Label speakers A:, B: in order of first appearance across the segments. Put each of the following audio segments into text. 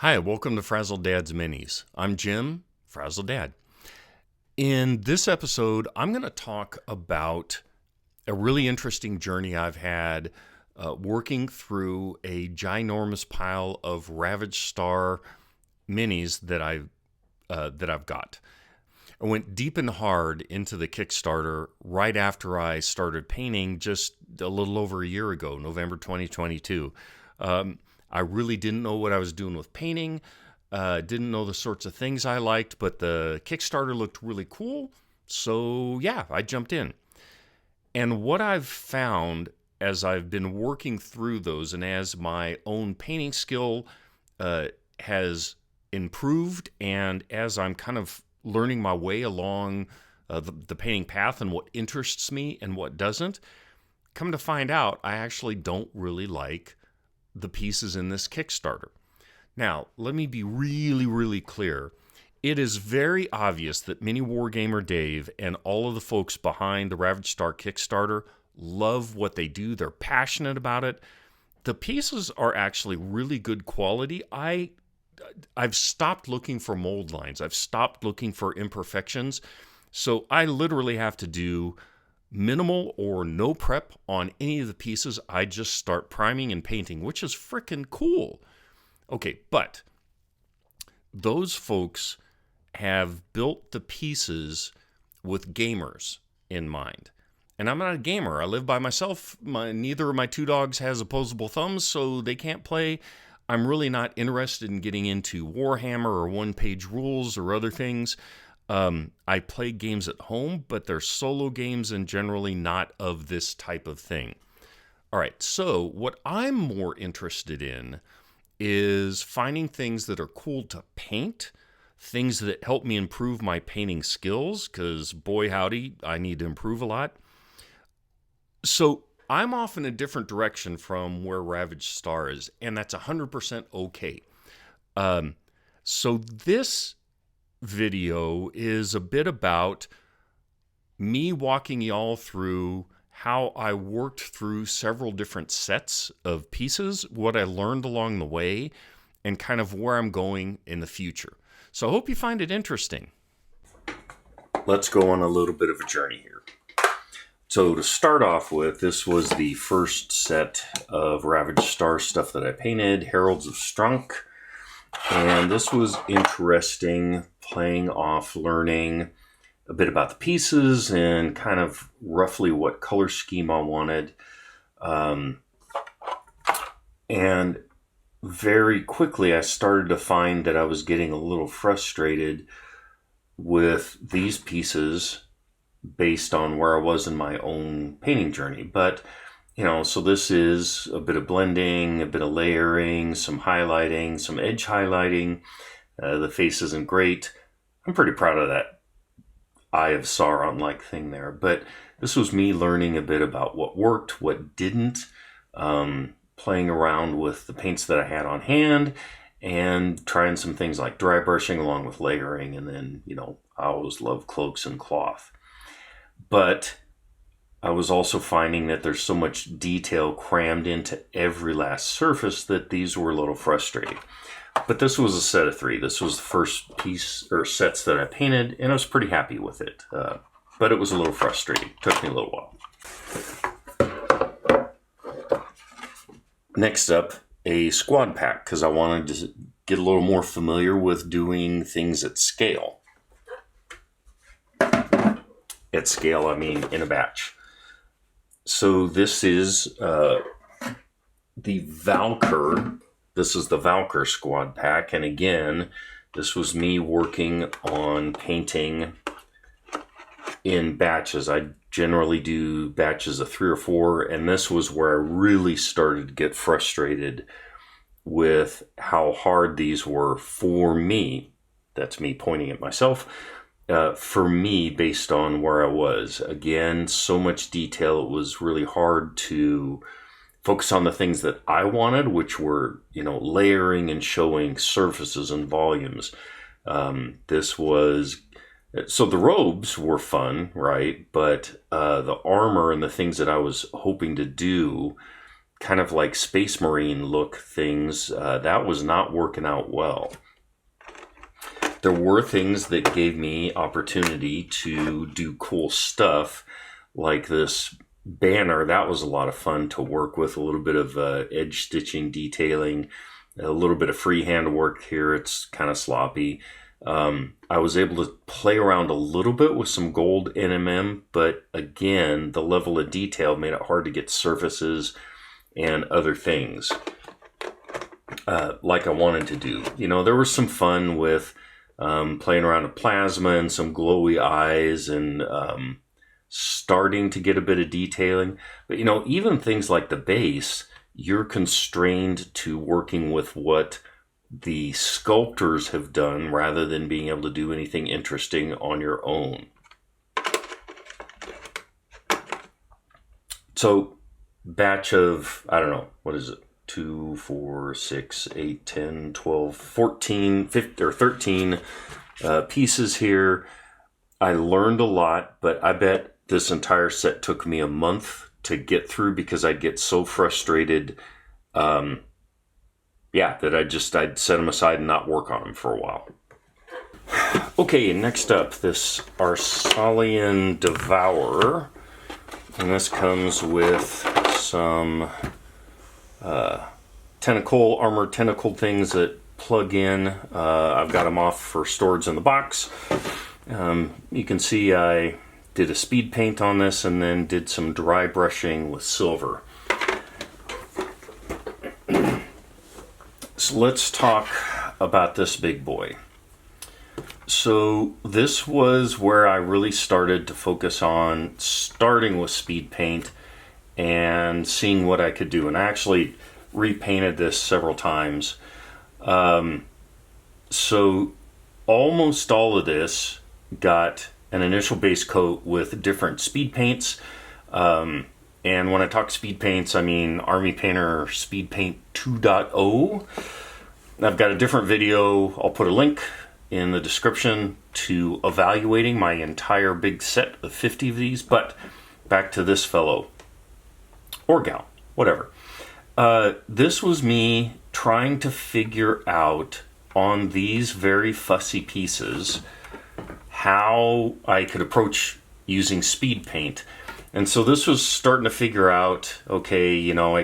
A: Hi, welcome to Frazzled Dad's Minis. I'm Jim, Frazzled Dad. In this episode, I'm going to talk about a really interesting journey I've had working through a ginormous pile of Ravaged Star minis that I've got. I went deep and hard into the Kickstarter right after I started painting just a little over a year ago, November 2022. I really didn't know what I was doing with painting, didn't know the sorts of things I liked, but the Kickstarter looked really cool. So yeah, I jumped in. And what I've found as I've been working through those and as my own painting skill has improved, and as I'm kind of learning my way along the painting path and what interests me and what doesn't, come to find out I actually don't really like the pieces in this Kickstarter. Now, let me be really, really clear. It is very obvious that Mini Wargamer Dave and all of the folks behind the Ravaged Star Kickstarter love what they do. They're passionate about it. The pieces are actually really good quality. I've stopped looking for mold lines. I've stopped looking for imperfections. So I literally have to do minimal or no prep on any of the pieces. I just start priming and painting, which is freaking cool. Okay, but those folks have built the pieces with gamers in mind. And I'm not a gamer. I live by myself. Neither of my two dogs has opposable thumbs, so they can't play. I'm really not interested in getting into Warhammer or one-page rules or other things. I play games at home, but they're solo games and generally not of this type of thing. All right, so what I'm more interested in is finding things that are cool to paint, things that help me improve my painting skills, because boy howdy, I need to improve a lot. So I'm off in a different direction from where Ravaged Star is, and that's 100% okay. So this video is a bit about me walking y'all through how I worked through several different sets of pieces, what I learned along the way, and kind of where I'm going in the future. So I hope you find it interesting. Let's go on a little bit of a journey here. So to start off with, this was the first set of Ravaged Star stuff that I painted, Heralds of Strahnk. And this was interesting, playing off, learning a bit about the pieces and kind of roughly what color scheme I wanted. And very quickly I started to find that I was getting a little frustrated with these pieces based on where I was in my own painting journey. But so this is a bit of blending, a bit of layering, some highlighting, some edge highlighting. The face isn't great. I'm pretty proud of that Eye of Sauron-like thing there. But this was me learning a bit about what worked, what didn't, playing around with the paints that I had on hand, and trying some things like dry brushing along with layering. And then, I always love cloaks and cloth. But I was also finding that there's so much detail crammed into every last surface that these were a little frustrating. But this was a set of 3. This was the first piece or sets that I painted, and I was pretty happy with it. But it was a little frustrating. It took me a little while. Next up, a squad pack, because I wanted to get a little more familiar with doing things at scale. At scale, I mean in a batch. So this is the Valkyr. This is the Valkyr squad pack. And again, this was me working on painting in batches. I generally do batches of 3 or 4. And this was where I really started to get frustrated with how hard these were for me. That's me pointing at myself. For me, based on where I was. Again, so much detail, it was really hard to focus on the things that I wanted, which were, layering and showing surfaces and volumes. This was, so the robes were fun, right? But the armor and the things that I was hoping to do kind of like Space Marine look things, that was not working out well. There were things that gave me opportunity to do cool stuff, like this banner. That was a lot of fun to work with, a little bit of edge stitching, detailing, a little bit of freehand work here. It's kind of sloppy. I was able to play around a little bit with some gold NMM, but again, the level of detail made it hard to get surfaces and other things like I wanted to do. You know, there was some fun with playing around with plasma and some glowy eyes and starting to get a bit of detailing. But, you know, even things like the base, you're constrained to working with what the sculptors have done rather than being able to do anything interesting on your own. So, batch of, I don't know, what is it? 2, 4, 6, 8, 10, 12, 14, 15, or 13 pieces here. I learned a lot, but I bet this entire set took me a month to get through because I'd get so frustrated that I'd set them aside and not work on them for a while. Okay, next up, this Arsalian Devourer. And this comes with some armored tentacle things that plug in. I've got them off for storage in the box. You can see I did a speed paint on this and then did some dry brushing with silver. So let's talk about this big boy. So this was where I really started to focus on starting with speed paint and seeing what I could do. And I actually repainted this several times. So almost all of this got an initial base coat with different speed paints. And when I talk speed paints, I mean Army Painter Speed Paint 2.0. I've got a different video. I'll put a link in the description to evaluating my entire big set of 50 of these. But back to this fellow, or gal, whatever. This was me trying to figure out on these very fussy pieces how I could approach using speed paint. And so this was starting to figure out, okay, you know,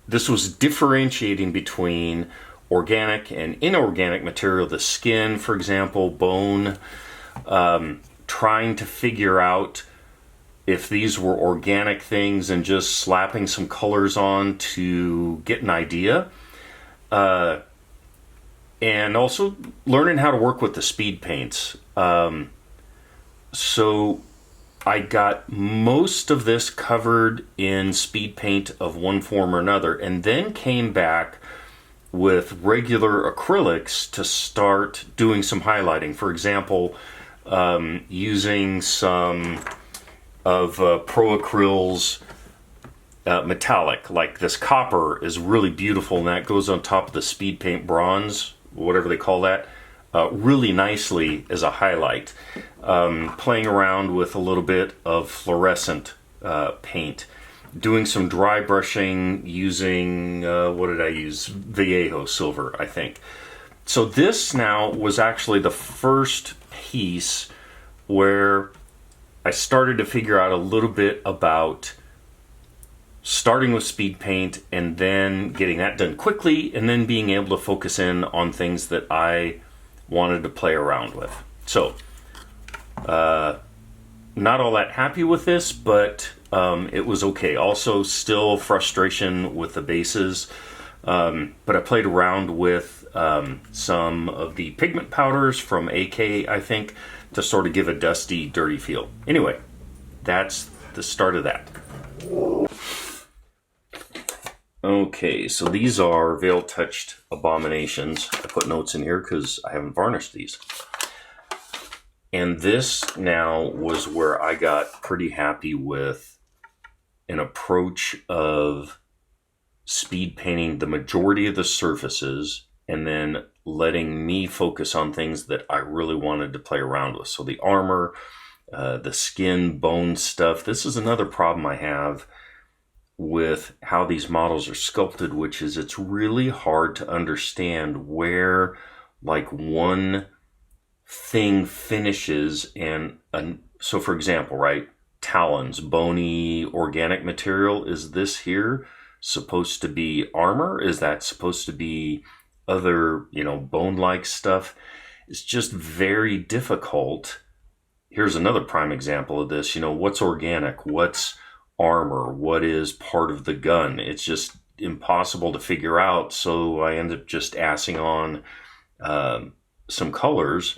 A: this was differentiating between organic and inorganic material, the skin, for example, bone, trying to figure out if these were organic things and just slapping some colors on to get an idea. And also learning how to work with the speed paints. So I got most of this covered in speed paint of one form or another, and then came back with regular acrylics to start doing some highlighting. For example, using some of Pro Acryl's metallic, like this copper is really beautiful, and that goes on top of the speed paint bronze, whatever they call that, really nicely as a highlight. Playing around with a little bit of fluorescent paint, doing some dry brushing using, what did I use? Vallejo silver, I think. So this now was actually the first piece where I started to figure out a little bit about starting with speed paint and then getting that done quickly and then being able to focus in on things that I wanted to play around with. So, not all that happy with this, but it was okay. Also, still frustration with the bases, but I played around with some of the pigment powders from AK, I think, to sort of give a dusty, dirty feel. Anyway, that's the start of that. Okay, so these are Veil-Touched Abominations. I put notes in here because I haven't varnished these. And this now was where I got pretty happy with an approach of speed painting the majority of the surfaces and then letting me focus on things that I really wanted to play around with. So the armor, the skin, bone stuff. This is another problem I have with how these models are sculpted, which is it's really hard to understand where like one thing finishes so for example, right, talons, bony organic material, is this here supposed to be armor? Is that supposed to be other, bone-like stuff? It's just very difficult. Here's another prime example of this. What's organic? What's armor? What is part of the gun? It's just impossible to figure out. So I end up just assing on some colors.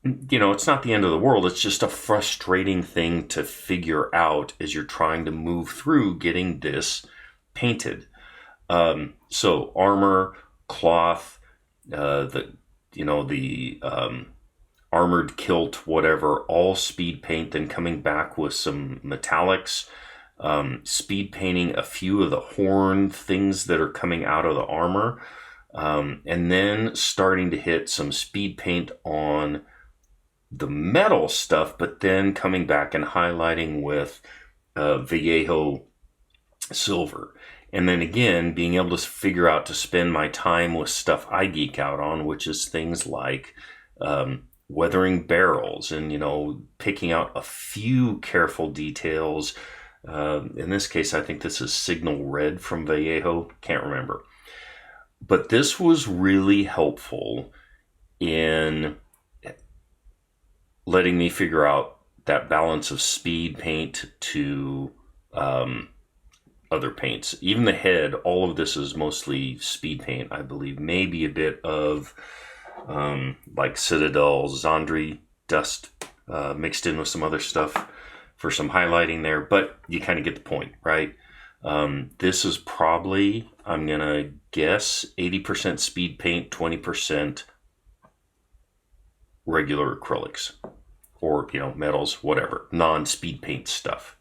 A: It's not the end of the world. It's just a frustrating thing to figure out as you're trying to move through getting this painted. So armor, cloth, the armored kilt, whatever, all speed paint, then coming back with some metallics, speed painting a few of the horn things that are coming out of the armor, and then starting to hit some speed paint on the metal stuff, but then coming back and highlighting with Vallejo silver. And then again, being able to figure out to spend my time with stuff I geek out on, which is things like weathering barrels and, picking out a few careful details. In this case, I think this is Signal Red from Vallejo. Can't remember. But this was really helpful in letting me figure out that balance of speed paint to other paints. Even the head, all of this is mostly speed paint, I believe. Maybe a bit of like Citadel Zandri dust mixed in with some other stuff for some highlighting there, but you kind of get the point, right? This is probably, I'm going to guess, 80% speed paint, 20% regular acrylics or, metals, whatever, non-speed paint stuff.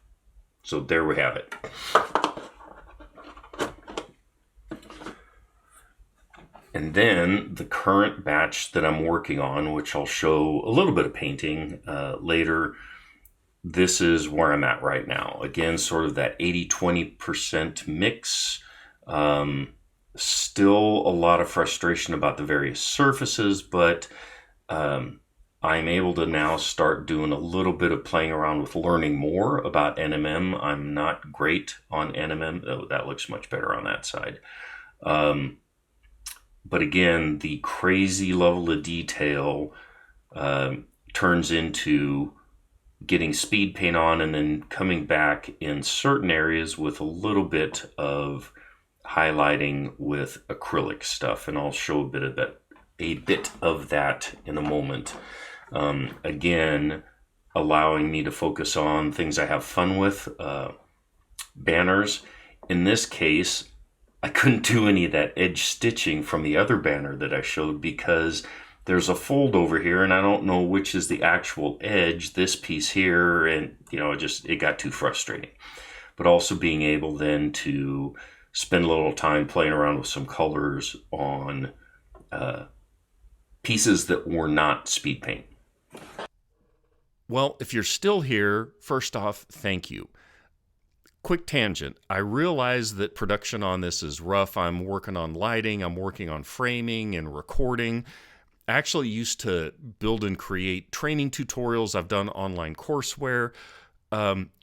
A: So there we have it. And then the current batch that I'm working on, which I'll show a little bit of painting later, this is where I'm at right now. Again, sort of that 80-20% mix. Still a lot of frustration about the various surfaces, but I'm able to now start doing a little bit of playing around with learning more about NMM. I'm not great on NMM. Oh, that looks much better on that side. But again, the crazy level of detail turns into getting speed paint on and then coming back in certain areas with a little bit of highlighting with acrylic stuff. And I'll show a bit of that in a moment. Again, allowing me to focus on things I have fun with, banners. In this case, I couldn't do any of that edge stitching from the other banner that I showed because there's a fold over here and I don't know which is the actual edge, this piece here, and it got too frustrating. But also being able then to spend a little time playing around with some colors on pieces that were not speed paint. Well, if you're still here, first off, thank you. Quick tangent. I realize that production on this is rough. I'm working on lighting. I'm working on framing and recording. I actually used to build and create training tutorials. I've done online courseware.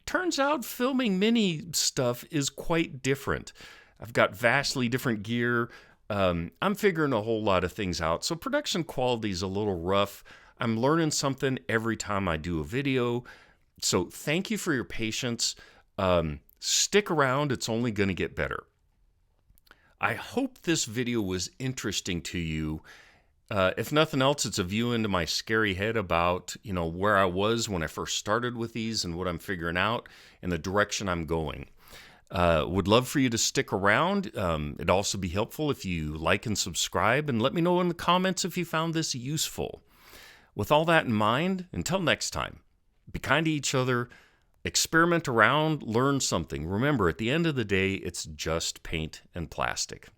A: Turns out filming mini stuff is quite different. I've got vastly different gear. I'm figuring a whole lot of things out. So production quality is a little rough. I'm learning something every time I do a video. So thank you for your patience. Stick around, it's only going to get better. I hope this video was interesting to you. If nothing else, it's a view into my scary head about, where I was when I first started with these and what I'm figuring out and the direction I'm going. Would love for you to stick around. It'd also be helpful if you like and subscribe and let me know in the comments if you found this useful. With all that in mind, until next time, be kind to each other. Experiment around, learn something. Remember, at the end of the day, it's just paint and plastic.